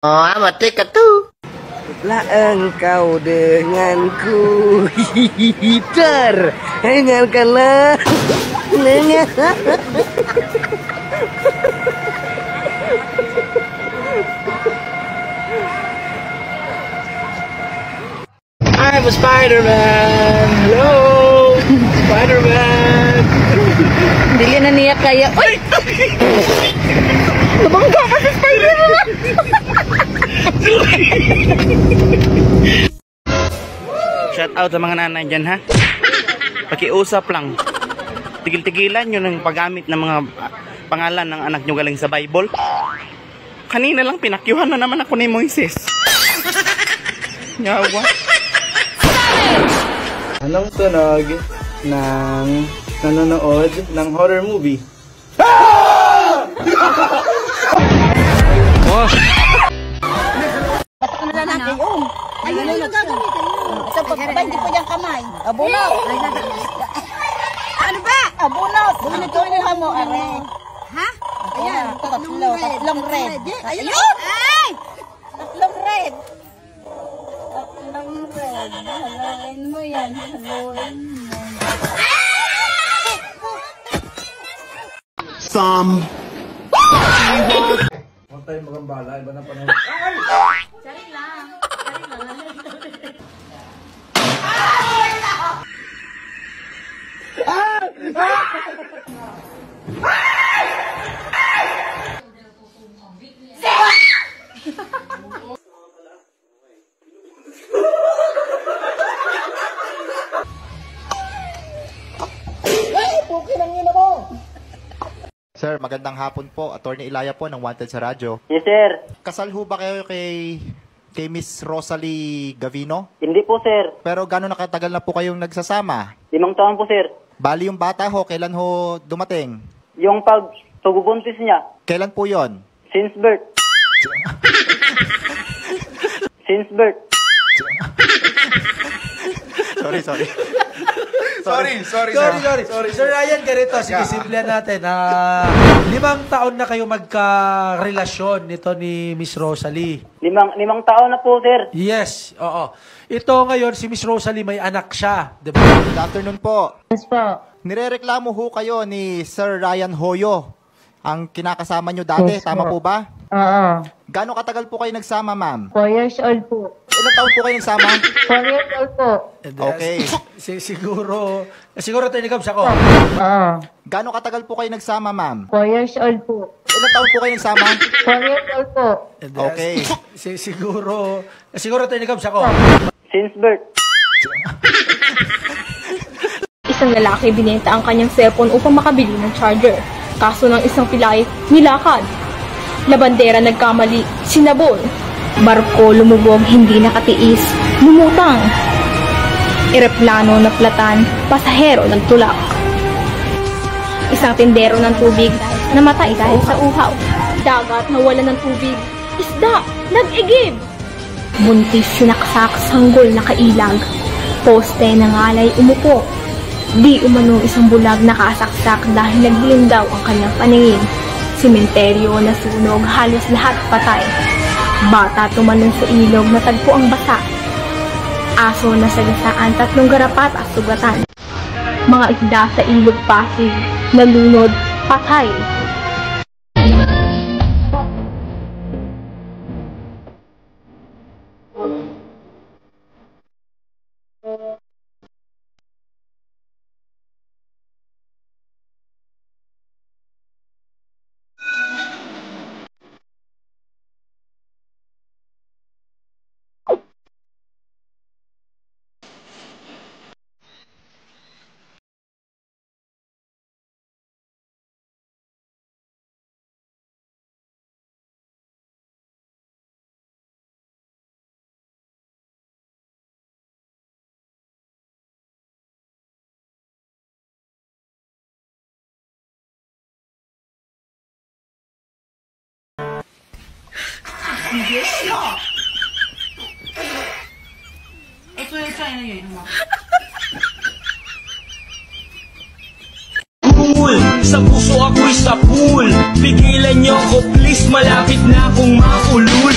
Oh, mati ka tu. Lah engkau denganku. Hihihitar. Dengarkanlah. I'm a Spider-Man! Hello! Spider-Man! Dili na niya kaya. Uy! Nabangga ka sa Spider-Man! Shout out sa mga nanay dyan, ha? Pakiusap lang. Tigil-tigilan nyo ng paggamit ng mga pangalan ng anak nyo galing sa Bible. Kanina lang pinakyuhan na naman ako ni Moises. Yawa. Anong tunog ng nanonood ng horror movie? Oh. Ayun na yung gagamitin mo. Sa pagbaba, hindi po dyan kamay. Abunot. Ano ba? Abunot. Binituhan mo, are. Ha? Ayan, tatlong red. Ayun! Ay! Tatlong red. Tatlong red. Haluin mo yan. Haluin mo. Huwag tayong magambala. Iba na panahon. Sari lang. Sir, magandang hapon po. Attorney Ilaya po ng Wanted sa Radyo. Yes, sir. Kasal ho ba kayo kay Miss Rosalie Gavino? Hindi po, sir. Pero gano'n nakatagal na po kayong nagsasama? 5 taon po, sir. Bali yung bata ho, kailan ho dumating? Yung pagbubuntis niya, Kailan po yon? since birth. Since birth. Sorry. Sorry. Sir Ryan, ganito. Sige, simplihan natin. 5 taon na kayo magka-relasyon nito ni Miss Rosalie. 5 taon na po, sir. Yes, oo. Ito ngayon, si Miss Rosalie may anak siya. Diba? Good afternoon po. Yes po. Nirereklamo ho kayo ni Sir Ryan Hoyo. Ang kinakasama nyo dati, Yes, tama po ba? Oo. Gano'ng katagal po kayo nagsama, ma'am? 4 years old po. Ilang taon po kayo nagsama? 4 years old po. Okay. Siguro tinigam siya ko. Oo. Gano'ng katagal po kayo nagsama, ma'am? 4 years old po. Ilang taon po kayo nagsama? 4 years old po. Okay. Siguro tinigam siya ko. Since birth. Isang lalaki binenta ang kanyang cellphone upang makabili ng charger. Kaso ng isang pilay, nilakad. Labandera nagkamali, sinabon. Barko lumubog, hindi nakatiis, lumutang. Eroplano naplatan, pasahero nagtulak. Isang tindero ng tubig, namatay dahil sa uhaw. Dagat nawala ng tubig, isda, nag-igib. Buntis sinaksak, sanggol nakailag. Poste ng alay umupo. Di umano isang bulag nakasaksak dahil nagdilim daw ang kanyang paningin. Sementeryo nasunog, halos lahat patay. Bata tumalon sa ilog, natagpo ang basa. Aso na sagasaan, 3 garapat at sugatan. Mga isda sa ilog Pasig, nalunod, patay. Sa puso ako'y sa pool. Pigilan niyo ko please, malapit na akong maulul.